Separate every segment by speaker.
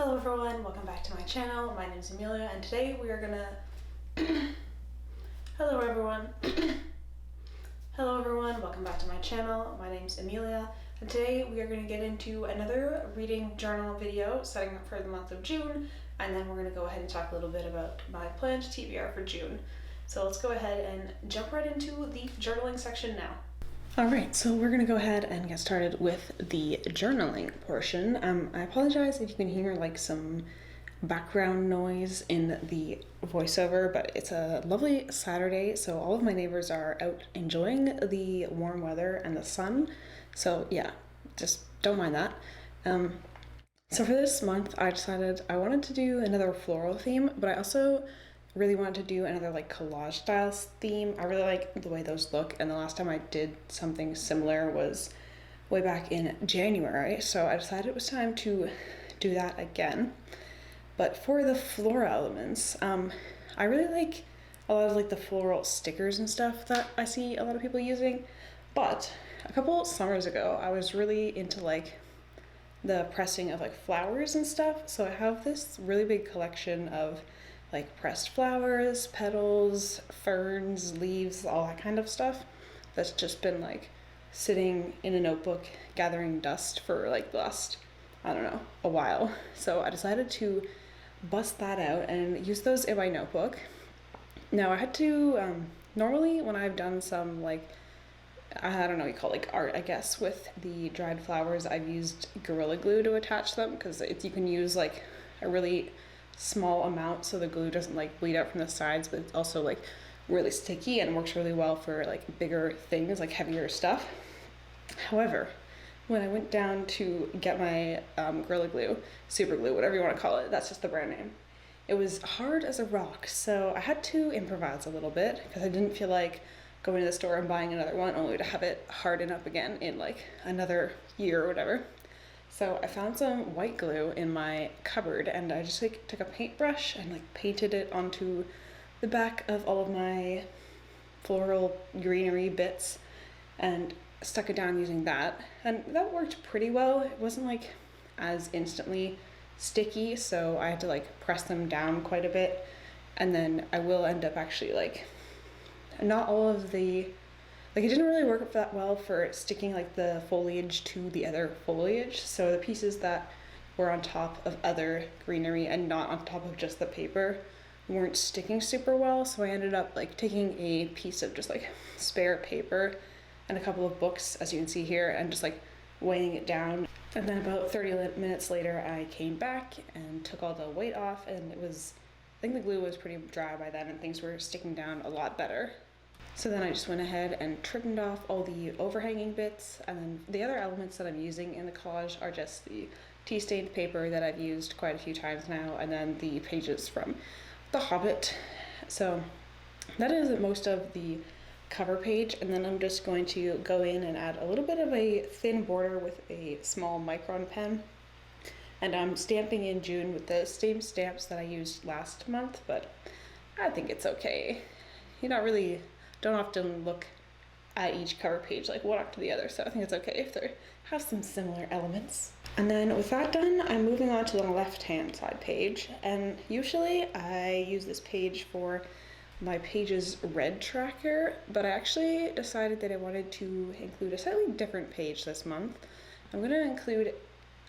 Speaker 1: Hello everyone, welcome back to my channel. My name is Amelia and today we are gonna Hello everyone. Hello everyone, welcome back to my channel. My name is Amelia and today we are going to get into another reading journal video setting up for the month of June, and then we're going to go ahead and talk a little bit about my planned TBR for June. So let's go ahead and jump right into the journaling section now. Alright, so we're going to go ahead and get started with the journaling portion. I apologize if you can hear like some background noise in the voiceover, but it's a lovely Saturday, so all of my neighbors are out enjoying the warm weather and the sun. So yeah, just don't mind that. So for this month, I decided I wanted to do another floral theme, but I also really wanted to do another like collage style theme. I really like the way those look, and the last time I did something similar was way back in January, so I decided it was time to do that again. But for the floral elements, I really like a lot of like the floral stickers and stuff that I see a lot of people using. But a couple summers ago, I was really into like the pressing of like flowers and stuff. So I have this really big collection of like pressed flowers, petals, ferns, leaves, all that kind of stuff that's just been like sitting in a notebook gathering dust for like the last, I don't know, a while. So I decided to bust that out and use those in my notebook. Now I had to, normally when I've done some like, I don't know what you call it, like art, I guess, with the dried flowers, I've used Gorilla Glue to attach them because you can use like a really small amount so the glue doesn't like bleed out from the sides, but it's also like really sticky and works really well for like bigger things, like heavier stuff. However, when I went down to get my Gorilla Glue, Super Glue, whatever you want to call it, that's just the brand name, it was hard as a rock, so I had to improvise a little bit because I didn't feel like going to the store and buying another one only to have it harden up again in like another year or whatever. So I found some white glue in my cupboard and I just like took a paintbrush and like painted it onto the back of all of my floral greenery bits and stuck it down using that. And that worked pretty well. It wasn't like as instantly sticky, so I had to like press them down quite a bit. And then I will end up actually like, not all of the, like it didn't really work that well for sticking like the foliage to the other foliage. So the pieces that were on top of other greenery and not on top of just the paper weren't sticking super well. So I ended up like taking a piece of just like spare paper and a couple of books, as you can see here, and just like weighing it down. And then about 30 minutes later, I came back and took all the weight off, and it was, I think the glue was pretty dry by then and things were sticking down a lot better. So then I just went ahead and trimmed off all the overhanging bits, and then the other elements that I'm using in the collage are just the tea-stained paper that I've used quite a few times now, and then the pages from The Hobbit. So that is most of the cover page, and then I'm just going to go in and add a little bit of a thin border with a small micron pen. And I'm stamping in June with the same stamps that I used last month, but I think it's okay. You don't often look at each cover page like one after the other, so I think it's okay if they have some similar elements. And then with that done, I'm moving on to the left-hand side page, and usually I use this page for my page's red tracker, but I actually decided that I wanted to include a slightly different page this month. I'm going to include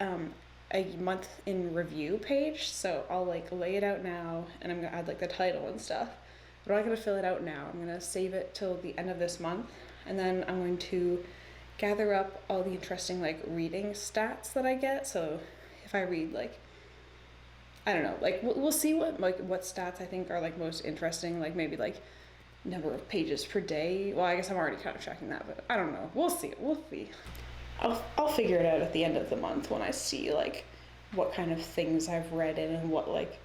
Speaker 1: a month in review page, so I'll like lay it out now, and I'm going to add like the title and stuff. But I'm not going to fill it out now. I'm going to save it till the end of this month, and then I'm going to gather up all the interesting like reading stats that I get. So if I read like, I don't know, like we'll see what stats I think are like most interesting, like maybe like number of pages per day. Well, I guess I'm already kind of tracking that, but I don't know. We'll see. I'll figure it out at the end of the month when I see like what kind of things I've read in and what like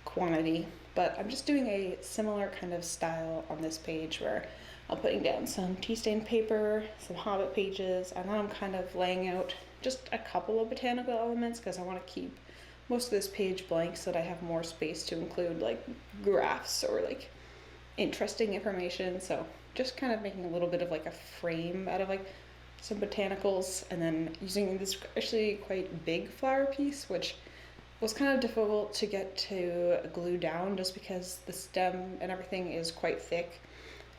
Speaker 1: quantity. But I'm just doing a similar kind of style on this page where I'm putting down some tea-stained paper, some Hobbit pages, and then I'm kind of laying out just a couple of botanical elements because I want to keep most of this page blank so that I have more space to include like graphs or like interesting information. So just kind of making a little bit of like a frame out of like some botanicals, and then using this actually quite big flower piece, which was kind of difficult to get to glue down just because the stem and everything is quite thick.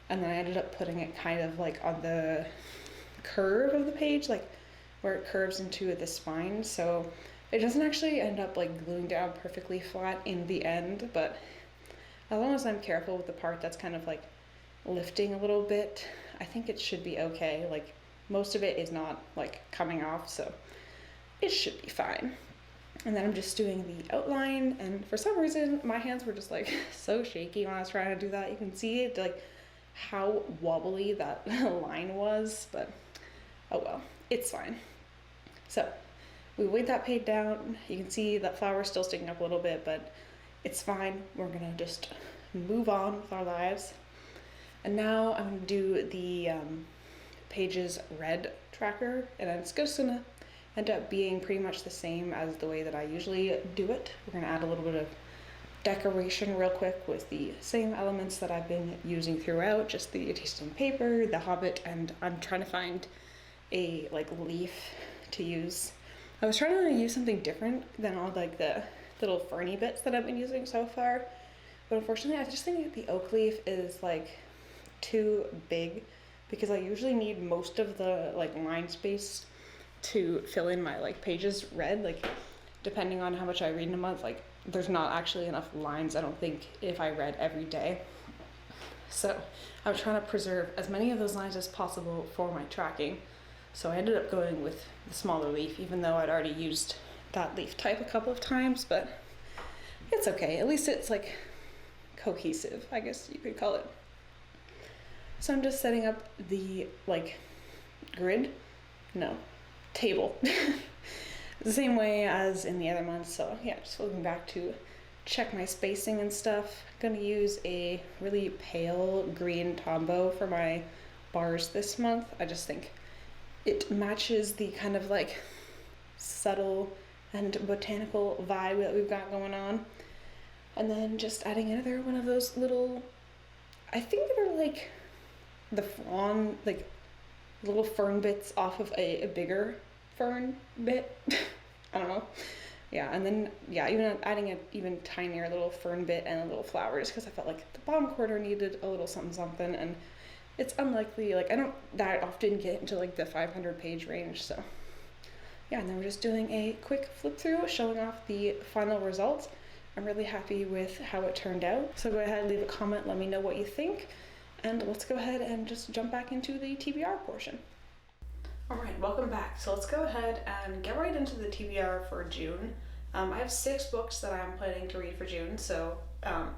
Speaker 1: And then I ended up putting it kind of like on the curve of the page, like where it curves into the spine. So it doesn't actually end up like gluing down perfectly flat in the end, but as long as I'm careful with the part that's kind of like lifting a little bit, I think it should be okay. Like most of it is not like coming off, so it should be fine. And then I'm just doing the outline, and for some reason my hands were just like so shaky when I was trying to do that. You can see it like how wobbly that line was, but oh well, it's fine. So we weighed that page down. You can see that flower is still sticking up a little bit, but it's fine. We're gonna just move on with our lives. And now I'm gonna do the pages red tracker, and it's just gonna end up being pretty much the same as the way that I usually do it. We're gonna add a little bit of decoration real quick with the same elements that I've been using throughout, just the tasting paper, the Hobbit, and I'm trying to find a like leaf to use. I was trying to use something different than all like the little ferny bits that I've been using so far, but unfortunately I just think that the oak leaf is like too big, because I usually need most of the like line space to fill in my like pages red. Like depending on how much I read in a month, like there's not actually enough lines, I don't think, if I read every day. So I'm trying to preserve as many of those lines as possible for my tracking. So I ended up going with the smaller leaf, even though I'd already used that leaf type a couple of times, but it's okay. At least it's like cohesive, I guess you could call it. So I'm just setting up the like table the same way as in the other months. So yeah, just looking back to check my spacing and stuff. I'm gonna use a really pale green Tombow for my bars this month. I just think it matches the kind of like subtle and botanical vibe that we've got going on. And then just adding another one of those little, I think they're like the frond, like little fern bits off of a bigger fern bit. I don't know. Yeah, and then yeah, even adding an even tinier little fern bit and a little flower, just because I felt like the bottom quarter needed a little something, and it's unlikely, like I don't that often get into like the 500 page range. So yeah, and then we're just doing a quick flip through showing off the final results. I'm really happy with how it turned out. So go ahead and leave a comment, let me know what you think, and let's go ahead and just jump back into the TBR portion. Alright, welcome back. So let's go ahead and get right into the TBR for June. I have 6 books that I'm planning to read for June, so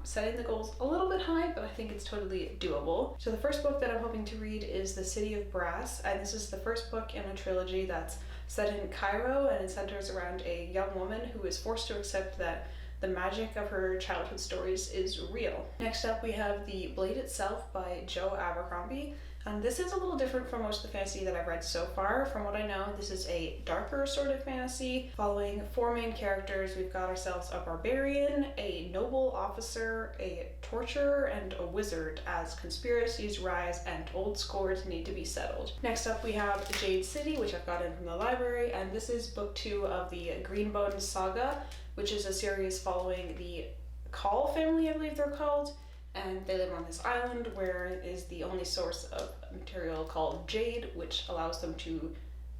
Speaker 1: setting the goals a little bit high, but I think it's totally doable. So the first book that I'm hoping to read is The City of Brass, and this is the first book in a trilogy that's set in Cairo, and it centers around a young woman who is forced to accept that the magic of her childhood stories is real. Next up we have The Blade Itself by Joe Abercrombie. And this is a little different from most of the fantasy that I've read so far. From what I know, this is a darker sort of fantasy following 4 main characters. We've got ourselves a barbarian, a noble officer, a torturer, and a wizard as conspiracies rise and old scores need to be settled. Next up we have Jade City, which I've got in from the library, and this is book 2 of the Greenbone Saga, which is a series following the Call family, I believe they're called. And they live on this island where is the only source of material called jade, which allows them to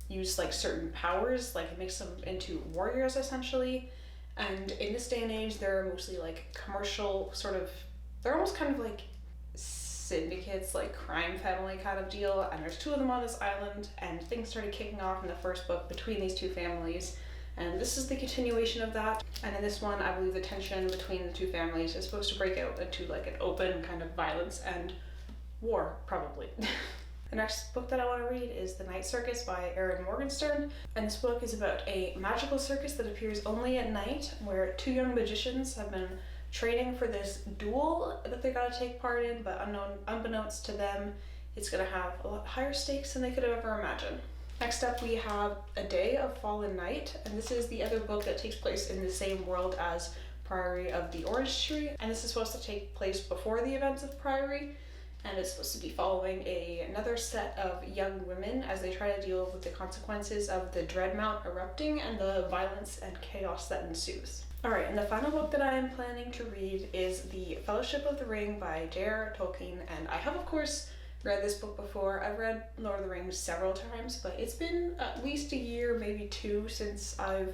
Speaker 1: use like certain powers, like it makes them into warriors essentially. And in this day and age, they're mostly like commercial sort of, they're almost kind of like syndicates, like crime family kind of deal. And there's 2 of them on this island, and things started kicking off in the first book between these 2 families. And this is the continuation of that. And in this one, I believe the tension between the 2 families is supposed to break out into like an open kind of violence and war, probably. The next book that I want to read is The Night Circus by Erin Morgenstern. And this book is about a magical circus that appears only at night, where 2 young magicians have been training for this duel that they gotta take part in, but unbeknownst to them, it's gonna have a lot higher stakes than they could have ever imagined. Next up we have A Day of Fallen Night, and this is the other book that takes place in the same world as Priory of the Orange Tree, and this is supposed to take place before the events of Priory, and it's supposed to be following another set of young women as they try to deal with the consequences of the Dreadmount erupting and the violence and chaos that ensues. Alright, and the final book that I am planning to read is The Fellowship of the Ring by J.R.R. Tolkien, and I have of course read this book before. I've read Lord of the Rings several times, but it's been at least a year, maybe two, since I've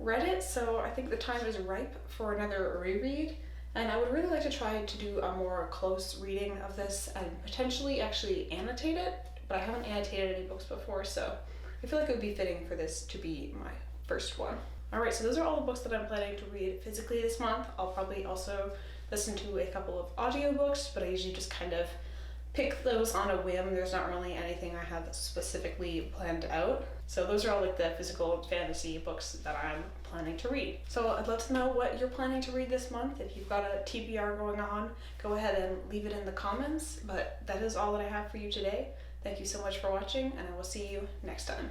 Speaker 1: read it, so I think the time is ripe for another reread. And I would really like to try to do a more close reading of this and potentially actually annotate it, but I haven't annotated any books before, so I feel like it would be fitting for this to be my first one. Alright, so those are all the books that I'm planning to read physically this month. I'll probably also listen to a couple of audiobooks, but I usually just kind of pick those on a whim. There's not really anything I have specifically planned out. So those are all like the physical fantasy books that I'm planning to read. So I'd love to know what you're planning to read this month. If you've got a TBR going on, go ahead and leave it in the comments. But that is all that I have for you today. Thank you so much for watching, and I will see you next time.